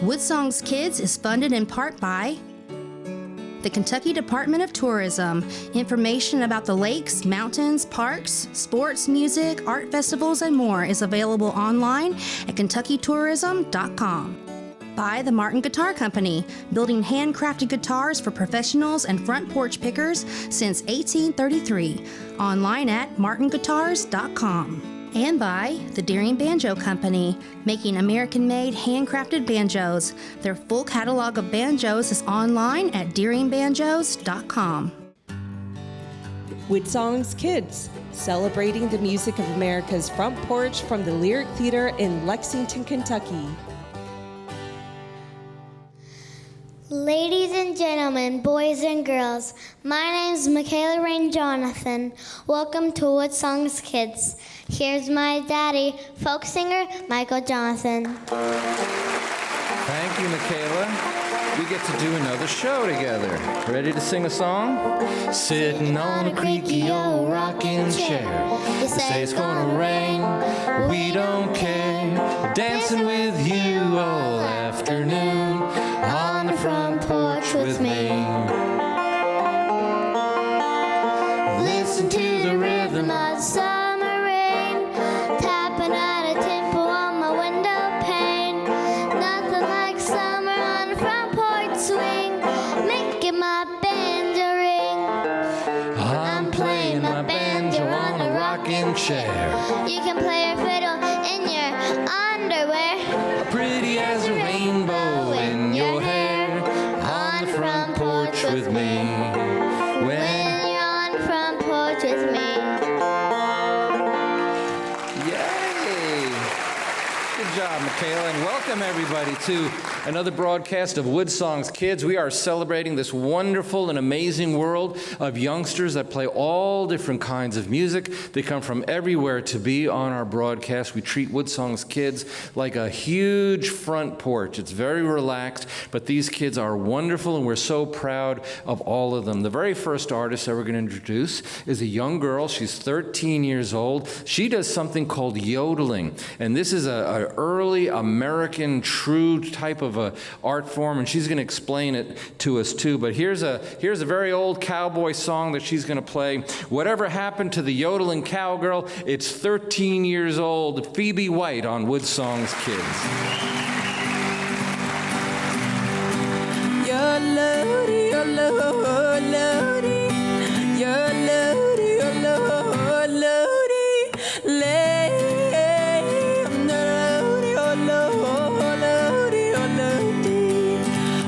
WoodSongs Kids is funded in part by the Kentucky Department of Tourism. Information about the lakes, mountains, parks, sports, music, art festivals, and more is available online at kentuckytourism.com. By the Martin Guitar Company, building handcrafted guitars for professionals and front porch pickers since 1833. Online at martinguitars.com. And by the Deering Banjo Company, making American-made handcrafted banjos. Their full catalog of banjos is online at deeringbanjos.com. WoodSongs Kids, celebrating the music of America's front porch from the Lyric Theater in Lexington, Kentucky. Ladies and gentlemen, boys and girls, my name is Michaela Rain Jonathan. Welcome to WoodSongs Kids. Here's my daddy, folk singer Michael Jonathan. Thank you, Michaela. We get to do another show together. Ready to sing a song? Sitting on a creaky old rocking chair. You say it's gonna rain, we don't care. Dancing with you all afternoon on the front porch with me. Listen to the rhythm of summer rain, tapping at a tempo on my window pane. Nothing like summer on a front porch swing, making my banjo ring. I'm playing my banjo on a rocking chair. You can play your fiddle in your underwear, Pretty as a rainbow in your hair. On the front porch with me. when you're on the front porch with me. Yay! Good job, Michaela, and welcome everybody to another broadcast of WoodSongs Kids. We are celebrating this wonderful and amazing world of youngsters that play all different kinds of music. They come from everywhere to be on our broadcast. We treat WoodSongs Kids like a huge front porch. It's very relaxed, but these kids are wonderful, and we're so proud of all of them. The very first artist that we're going to introduce is a young girl. She's 13 years old. She does something called yodeling, and this is an early American true type of a art form, and she's going to explain it to us too. But here's a very old cowboy song that she's going to play. Whatever happened to the yodeling cowgirl? It's 13 years old. Phoebe White on WoodSongs Kids. You're loaded, you're loaded, you're loaded, you're loaded, lay.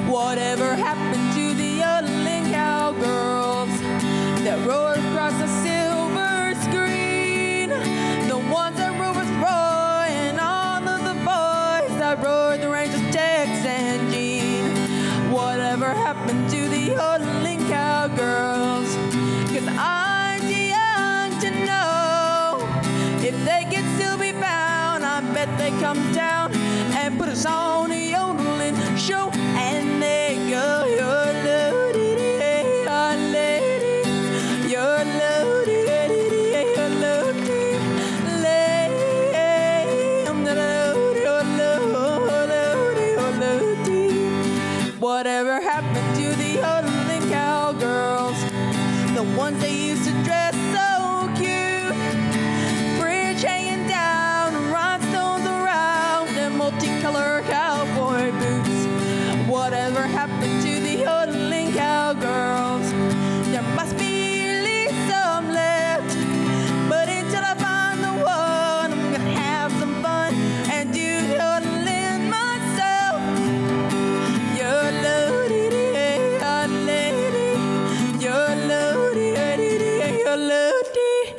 Whatever happened to the yodeling cowgirls that roared across the silver screen? The ones that rode with Roy and all of the boys that rode the range of Tex and Jean. Whatever happened to the yodeling cowgirls? 'Cause I'm too young to know if they can still be found. I bet they come down and put us on a yodeling show, and they go, you're loaded, you're loaded, you're loaded, you're loaded, whatever happened to the yodeling cowgirls? The ones that used to dress so cute, fringe hanging down, rhinestones around, and multicolored cowboy boots. Whatever happened to the yodeling cowgirls? There must be at least some left, but until I find the one, I'm gonna have some fun and do yodeling myself. You're loaded, you're loaded, you're loaded, you're loaded,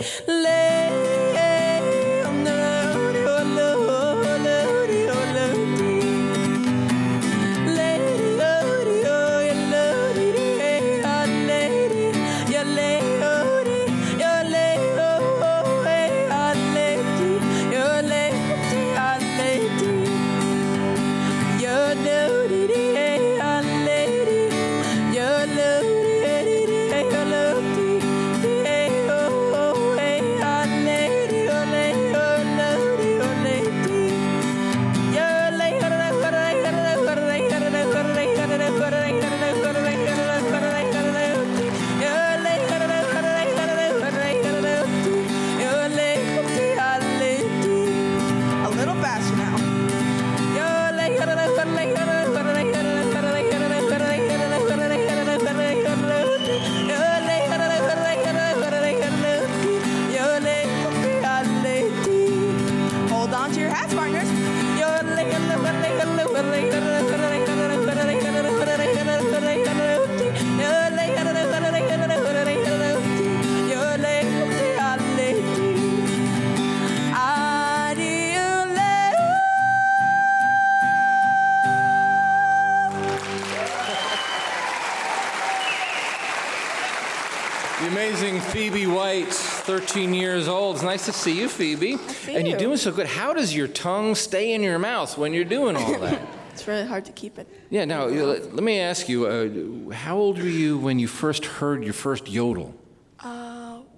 The amazing Phoebe White, 13 years old. It's nice to see you, Phoebe. And you're doing so good. How does your tongue stay in your mouth when you're doing all that? It's really hard to keep it. Yeah, now, let me ask you, how old were you when you first heard your first yodel?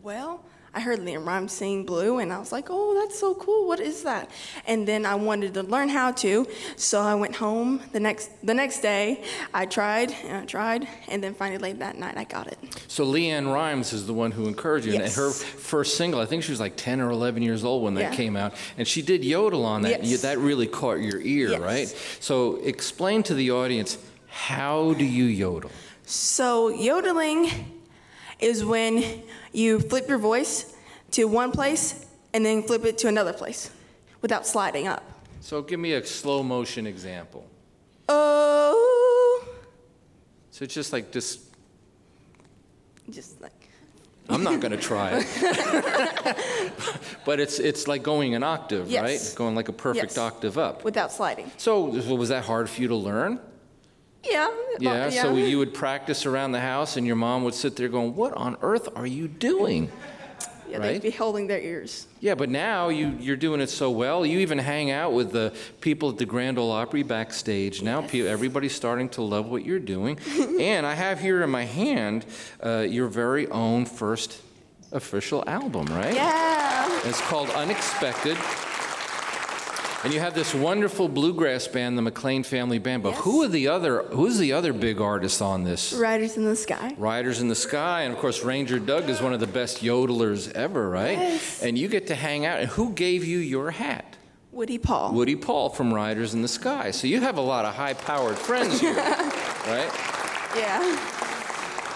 Well, I heard Liam Rimes sing Blue, and I was like, oh, that's so cool. What is that? And then I wanted to learn how to, so I went home the next day. I tried, and then finally late that night, I got it. So Leanne Rimes is the one who encouraged you. Yes. And her first single, I think she was like 10 or 11 years old when that Yeah. came out. And she did yodel on that. Yes. That really caught your ear, Yes. right? So explain to the audience, how do you yodel? So yodeling is when you flip your voice to one place and then flip it to another place without sliding up. So give me a slow motion example. Oh, So it's just like this. just like, I'm not going to try it. But it's like going an octave, Yes. right? Going like a perfect Yes. octave up. without sliding. So was that hard for you to learn? Yeah. Yeah, so you would practice around the house and your mom would sit there going, what on earth are you doing? Yeah, right? they'd be holding their ears. Yeah, but now you're doing it so well. You even hang out with the people at the Grand Ole Opry backstage. Now everybody's starting to love what you're doing. And I have here in my hand your very own first official album, right? Yeah. It's called UnXpected. And you have this wonderful bluegrass band, the MCLAIN Family Band. But Yes. who's the other big artist on this? Riders in the Sky. Riders in the Sky, and of course Ranger Doug is one of the best yodelers ever, right? Yes. And you get to hang out. And who gave you your hat? Woody Paul. Woody Paul from Riders in the Sky. So you have a lot of high-powered friends here, right? Yeah.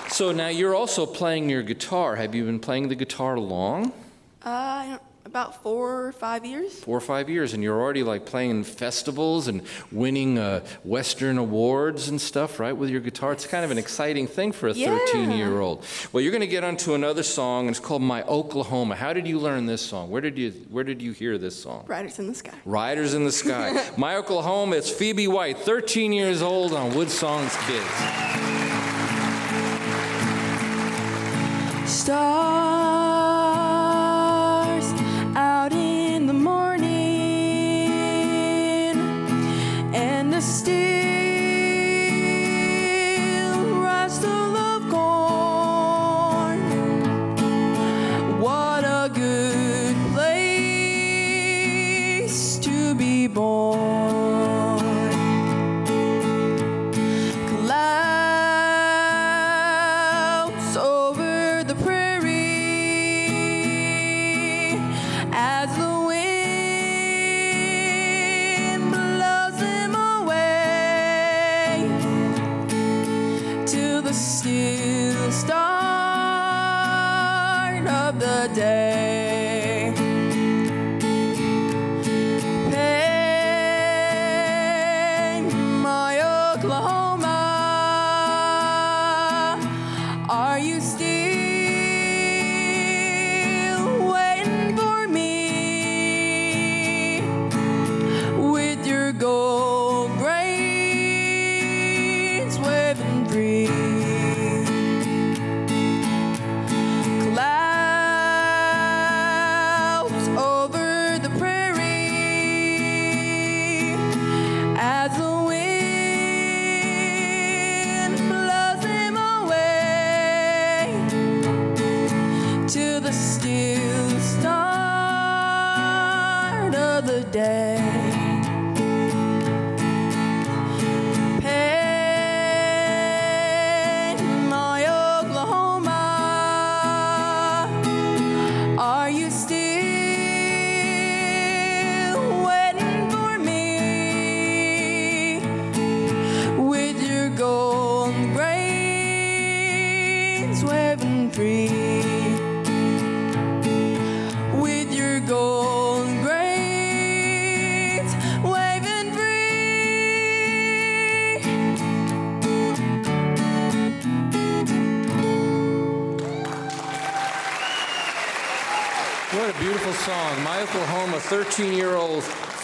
So now you're also playing your guitar. Have you been playing the guitar long? About 4 or 5 years. 4 or 5 years, and you're already like playing in festivals and winning Western awards and stuff, right, with your guitar. It's kind of an exciting thing for a 13-year-old. Well, you're going to get onto another song, and it's called My Oklahoma. How did you learn this song? Where did you hear this song? Riders in the Sky. Riders in the Sky. My Oklahoma, it's Phoebe White, 13 years old on WoodSongs Kids. Stars out in the morning, and the still rustle of corn. What a good place to be born. Clouds over the prairie as the wind blows them away to the still start of the day. Hey, my Oklahoma, are you still waiting for me with your gold grains waving free? Clouds over the prairie as the wind blows them away to the still start of the day. Hey, my Oklahoma, are you still waiting for me with your gold grains waving free? With your gold grains waving free. What a beautiful song. My Oklahoma, 13-year-old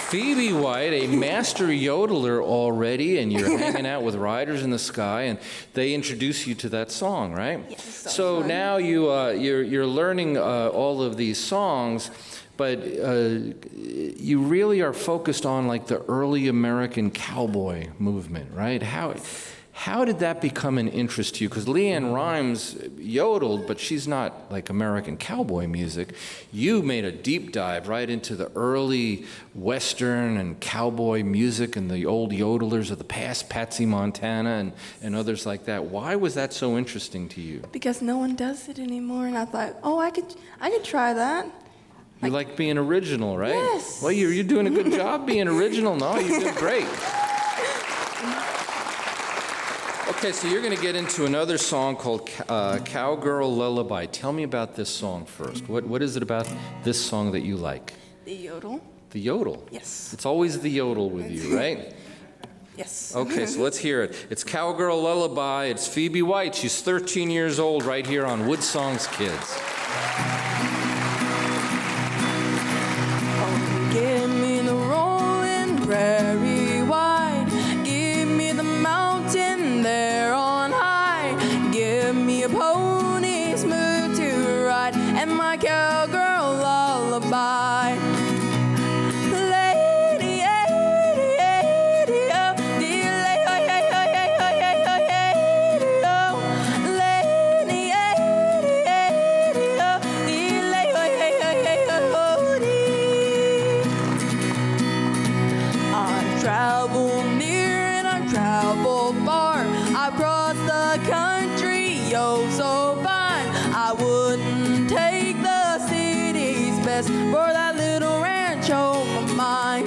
Phoebe White, a master yodeler already, and you're hanging out with Riders in the Sky, and they introduce you to that song, right? Yes. So now you're learning all of these songs, but you really are focused on like the early American cowboy movement, right? How did that become an interest to you? Because Leanne Rimes yodeled, but she's not like American cowboy music. You made a deep dive right into the early Western and cowboy music and the old yodelers of the past, Patsy Montana and others like that. Why was that so interesting to you? Because no one does it anymore, and I thought, oh, I could try that. You like being original, right? Yes. Well, you're doing a good job being original. No, you did great. Okay, so you're going to get into another song called Cowgirl Lullaby. Tell me about this song first. What is it about this song that you like? The yodel. The yodel? Yes. It's always the yodel with you, right? Yes. Okay, so let's hear it. It's Cowgirl Lullaby. It's Phoebe White. She's 13 years old right here on WoodSongs Kids. Oh, give me the rolling prairie wide. Give me the mountain there on high. Give me a pony smooth to ride and my cowgirl lullaby. Lady, lady, lady, oh, dear lady, oh, hey, oh, hey, oh, hey, oh, hey, oh, lady, lady, lady, oh, dear lady, oh, hey, oh, hey, oh, dee. I've traveled near and I've traveled far. I've crossed the country, oh so fine. I wouldn't take the city's best for that little rancho of mine.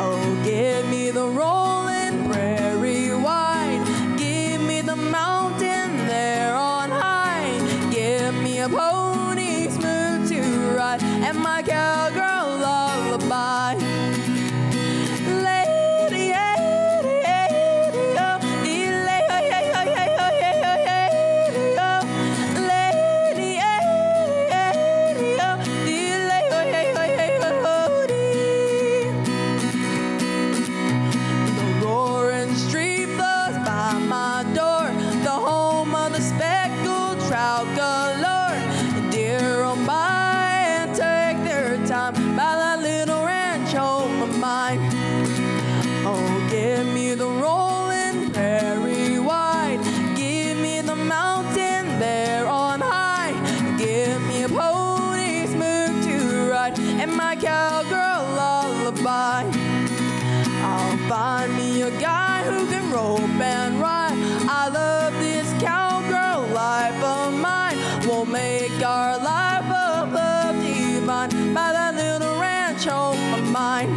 Oh, give me the rolling prairie wide. Give me the mountain there on high. Give me a pony smooth to ride and my cowgirl lullaby. Lady, lady, lady, oh, dee, lay, oh, hey, oh, hey, oh, hey, oh, hey, oh, lady, lady, lady, oh, dee, lay, oh, hey, oh, hey, oh, dee. The roaring stream flows by my door, the home of the speckled trout galore. Deer on by and take their time by that little rancho of mine. Oh, give me the rolling prairie wide. Give me the mountain there on high. Give me a pony smooth to ride and my cowgirl lullaby. I'll find me a guy who can rope and ride. I love this cowgirl life of mine. We'll make our life of love divine by that little rancho of mine.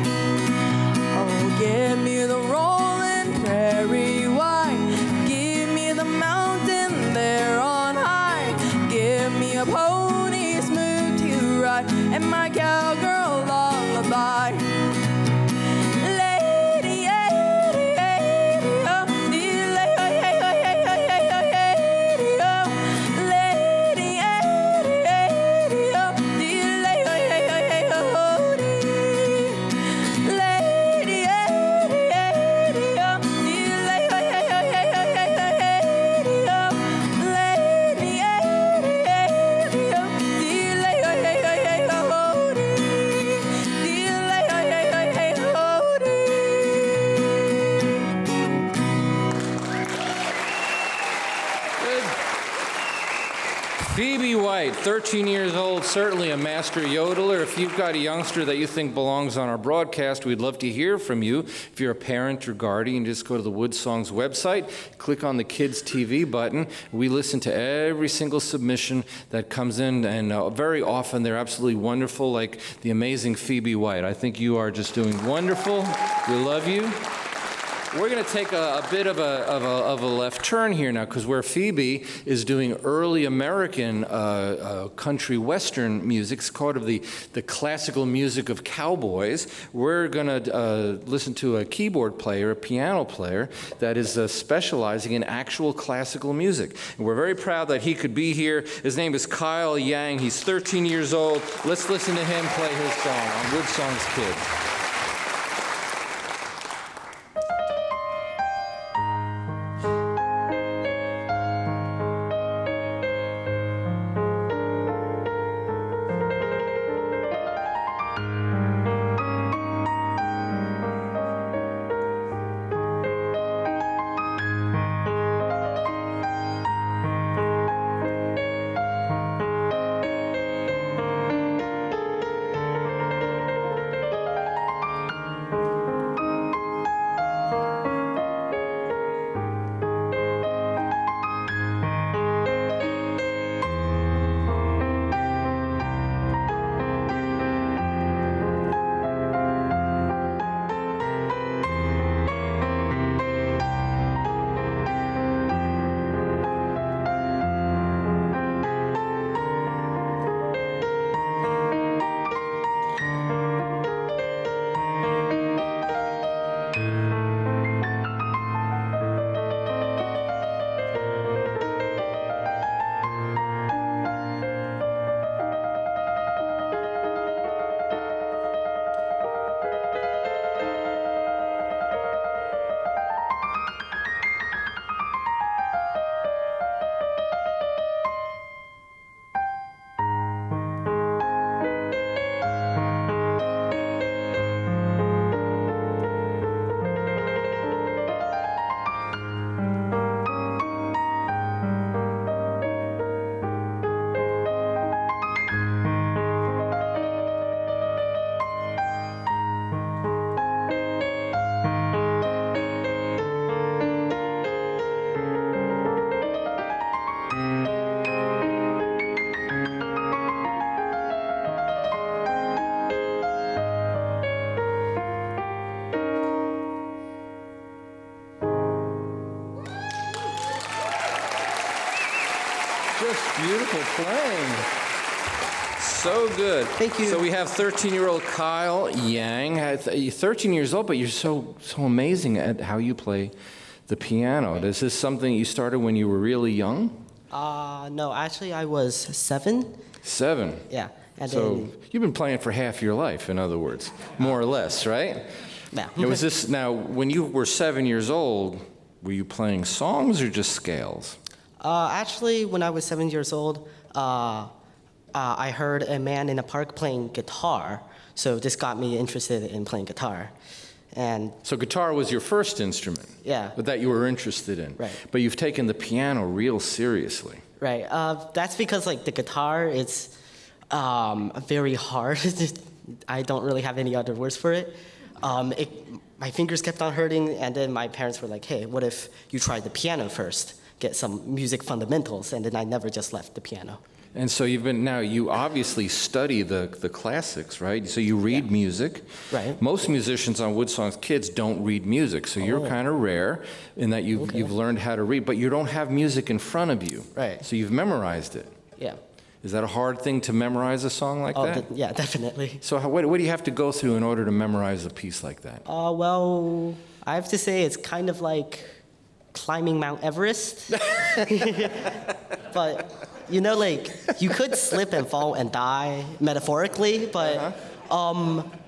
Oh, give me the rolling prairie wide. Give me the mountain there on high. Give me a pony smooth to ride and my cowgirl lullaby. Lady, lady, lady, oh, dee, lay, oh, hey, oh, hey, oh, hey, oh, hey, oh, lady, lady, lady, oh, dee, lay, oh, hey, oh, hey, oh, dee. Lady, lady, lady, oh, dee, lay, oh, hey, oh, hey, oh, hey, oh, hey, oh, lady, lady, lady, oh, dee, lay, oh, hey, oh, hey, oh, dee, dee, lay, oh, hey, oh, hey, oh, dee. Good. Phoebe White, 13 years old, certainly a master yodeler. If you've got a youngster that you think belongs on our broadcast, we'd love to hear from you. If you're a parent or guardian, just go to the WoodSongs website, click on the Kids TV button. We listen to every single submission that comes in, and very often they're absolutely wonderful, like the amazing Phoebe White. I think you are just doing wonderful. We love you. We're going to take a bit of a left turn here now, because where Phoebe is doing early American country western music, it's called the classical music of cowboys. We're going to listen to a keyboard player, a piano player, that is specializing in actual classical music. And we're very proud that he could be here. His name is Kyle Yang. He's 13 years old. Let's listen to him play his song on WoodSongs Kids. just beautiful playing. So good. Thank you. So we have 13-year-old Kyle Yang. You're 13 years old, but you're so amazing at how you play the piano. Is this something you started when you were really young? No, actually I was 7. 7? Yeah. And So then, you've been playing for half your life, in other words, more or less, right? yeah. It was this, now, when you were 7 years old, were you playing songs or just scales? Actually, when I was 7 years old, I heard a man in a park playing guitar, so this got me interested in playing guitar. And So guitar was your first instrument? Yeah. But that you were interested in? Right. But you've taken the piano real seriously. right, that's because like the guitar is very hard. I don't really have any other words for it. My fingers kept on hurting, and then my parents were like, "Hey, what if you try the piano first? Get some music fundamentals," and then I never just left the piano. And so you obviously study the classics, right? So you read music. Right. Most musicians on WoodSongs Kids don't read music, so you're kind of rare in that you've learned how to read, but you don't have music in front of you. Right. So you've memorized it. Yeah. Is that a hard thing to memorize a song like that? Yeah, definitely. So what do you have to go through in order to memorize a piece like that? Well, I have to say it's kind of like climbing Mount Everest. But, you know, like, you could slip and fall and die, metaphorically, but...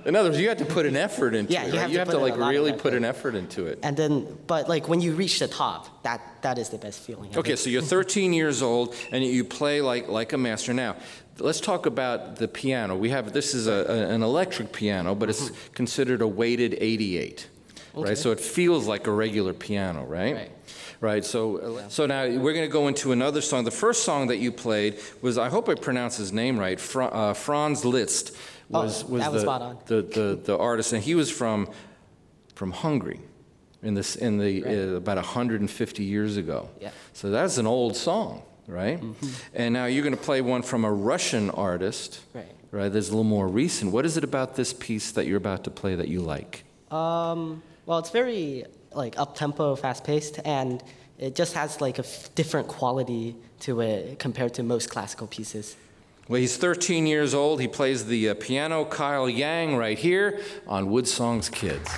In other words, you have to put an effort into Yeah, it, you right? have You to have put to in a like lot of really effort. put an effort into it. And then, but, like, when you reach the top, that is the best feeling. I Okay, think. so you're 13 years old and you play like a master. Now, let's talk about the piano. This is an electric piano, but it's considered a weighted 88, right? So it feels like a regular piano, right? Right. Right. So now we're going to go into another song. The first song that you played was, I hope I pronounce his name right, Franz Liszt was that was spot on. the artist, and he was from Hungary. About 150 years ago. Yeah. So that's an old song, right? And now you're going to play one from a Russian artist, Right. right? That's a little more recent. What is it about this piece that you're about to play that you like? Well, it's very, like, up-tempo, fast-paced, and it just has, like, a different quality to it compared to most classical pieces. Well, he's 13 years old. He plays the piano, Kyle Yang, right here on WoodSongs Kids.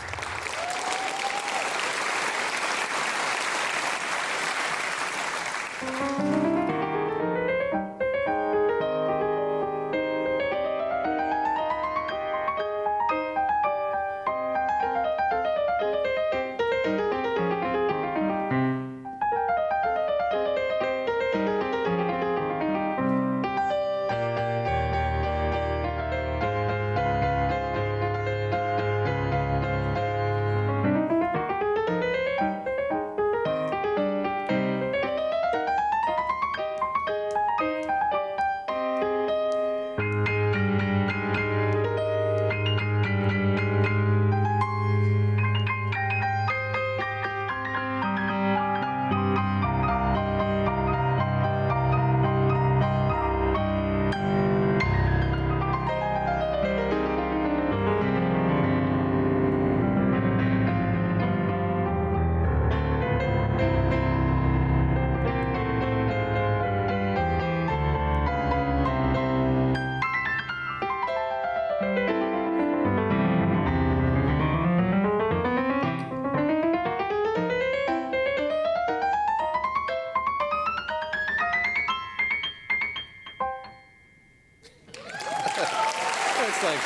It's like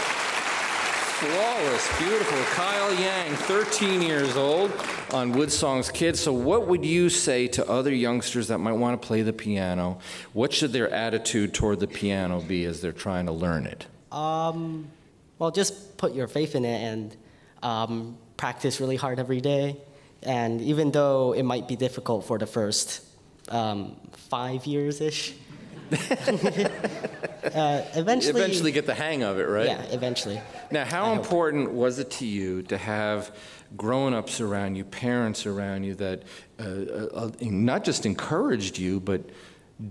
flawless, beautiful. Kyle Yang, 13 years old on WoodSongs Kids. So what would you say to other youngsters that might want to play the piano? What should their attitude toward the piano be as they're trying to learn it? Well, just put your faith in it and practice really hard every day. And even though it might be difficult for the first 5 years-ish, Eventually get the hang of it, right? Yeah, eventually. Now, how important was it to you to have grown-ups around you, parents around you that not just encouraged you, but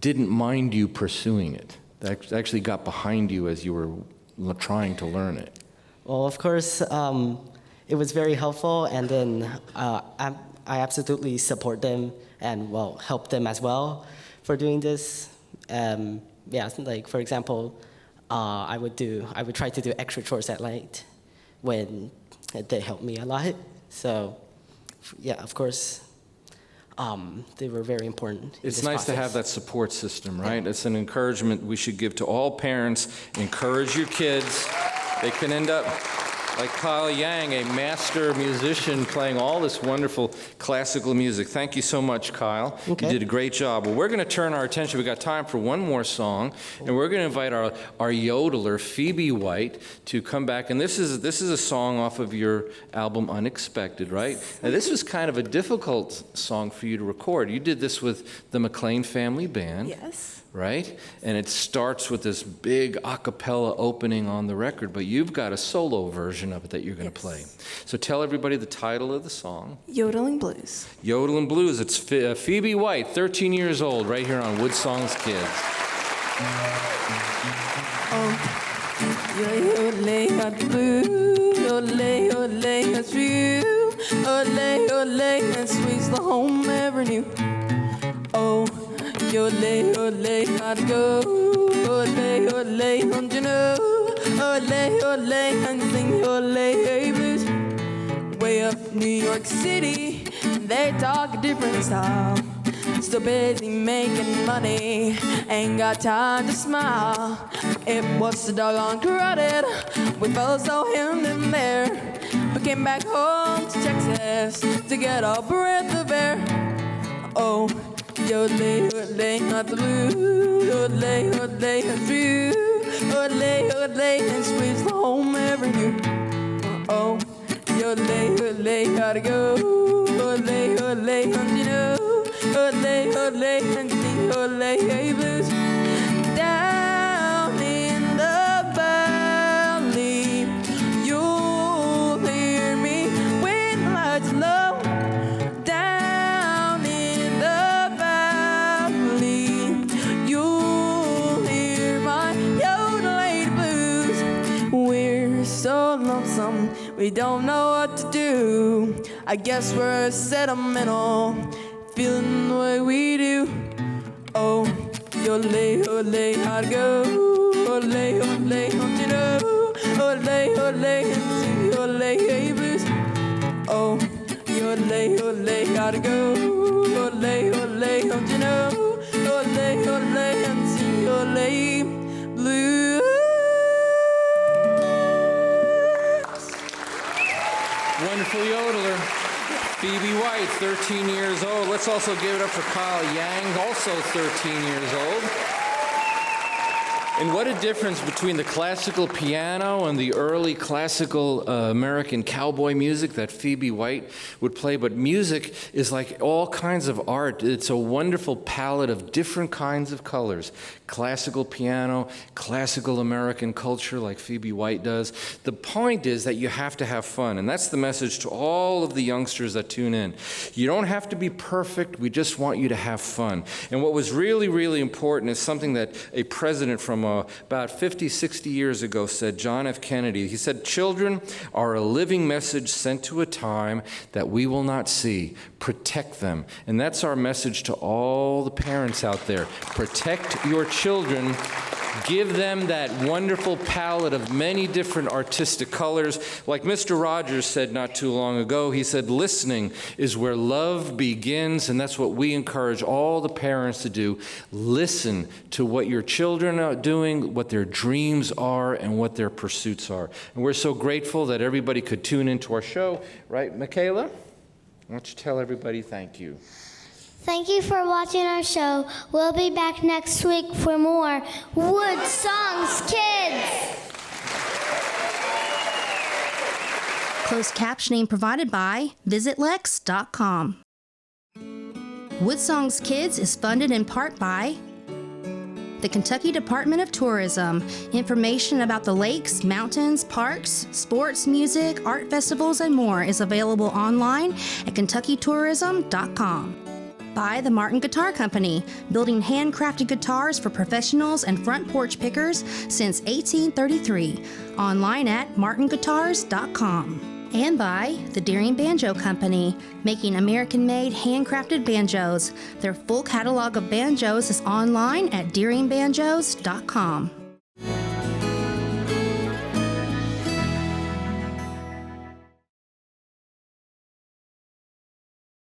didn't mind you pursuing it, that actually got behind you as you were trying to learn it? Well, of course, it was very helpful, and then I absolutely support them and, well, help them as well for doing this. Yeah, like for example, I would try to do extra chores at night when they helped me a lot. So, yeah, of course, they were very important. It's nice to have that support system, right? Yeah. It's an encouragement we should give to all parents. Encourage your kids. They can end up like Kyle Yang, a master musician playing all this wonderful classical music. Thank you so much, Kyle. Okay. You did a great job. Well, we're going to turn our attention. We've got time for one more song, and we're going to invite our yodeler, Phoebe White, to come back. And this is a song off of your album, UnXpected, right? Now, this was kind of a difficult song for you to record. You did this with the MCLAIN Family Band. Yes. Right? And it starts with this big a cappella opening on the record, but you've got a solo version of it that you're going to play. So tell everybody the title of the song. Yodeling Blues. Yodeling Blues. It's Phoebe White, 13 years old, right here on WoodSongs Kids. Yodeling at the blue, yodeling, yodeling at you, yodeling, yodeling, and sweet's the home ever knew. Oh. Yodel, yodel, how'd it go? Yodel, yodel, don't you know? Yodel, yodel, and sing yodel, hey blues. Way up New York City, they talk a different style. Still busy making money, ain't got time to smile. It was so doggone crowded, we felt so hemmed in there. We came back home to Texas to get our breath of air. Oh. Yodeling, yodeling at the blue, yodeling, yodeling at you, yodeling, yodeling, and sweet's the home ever knew. Oh, yodeling, yodeling, gotta go, yodeling, yodeling, don't you know? Yodeling, yodeling, and sing yodeling, hey blues. Down in the valley, you'll hear me when the lights are low. We don't know what to do. I guess we're sentimental, feeling the way we do. Oh, yodeling, yodeling, how'd it go? Yodeling, yodeling, don't you know? Yodeling, yodeling, and sing yodeling, hey blues. Oh, yodeling, yodeling, how'd it go? Yodeling, yodeling, don't you know? Yodeling, yodeling, and sing yodeling blues. Wonderful yodeler, Phoebe White, 13 years old. Let's also give it up for Kyle Yang, also 13 years old. And what a difference between the classical piano and the early classical American cowboy music that Phoebe White would play. But music is like all kinds of art. It's a wonderful palette of different kinds of colors. Classical piano, classical American culture like Phoebe White does. The point is that you have to have fun. And that's the message to all of the youngsters that tune in. You don't have to be perfect. We just want you to have fun. And what was really, really important is something that a president from about 50, 60 years ago said, John F. Kennedy. He said, children are a living message sent to a time that we will not see. Protect them. And that's our message to all the parents out there. Protect your children. Give them that wonderful palette of many different artistic colors. Like Mr. Rogers said not too long ago, he said, listening is where love begins, and that's what we encourage all the parents to do. Listen to what your children are doing, what their dreams are, and what their pursuits are. And we're so grateful that everybody could tune into our show. Right, Michaela? Why don't you tell everybody thank you? Thank you for watching our show. We'll be back next week for more WoodSongs Kids. Closed captioning provided by visitlex.com. WoodSongs Kids is funded in part by the Kentucky Department of Tourism. Information about the lakes, mountains, parks, sports, music, art festivals, and more is available online at kentuckytourism.com. By the Martin Guitar Company, building handcrafted guitars for professionals and front porch pickers since 1833. Online at martinguitars.com. And by the Deering Banjo Company, making American-made handcrafted banjos. Their full catalog of banjos is online at deeringbanjos.com.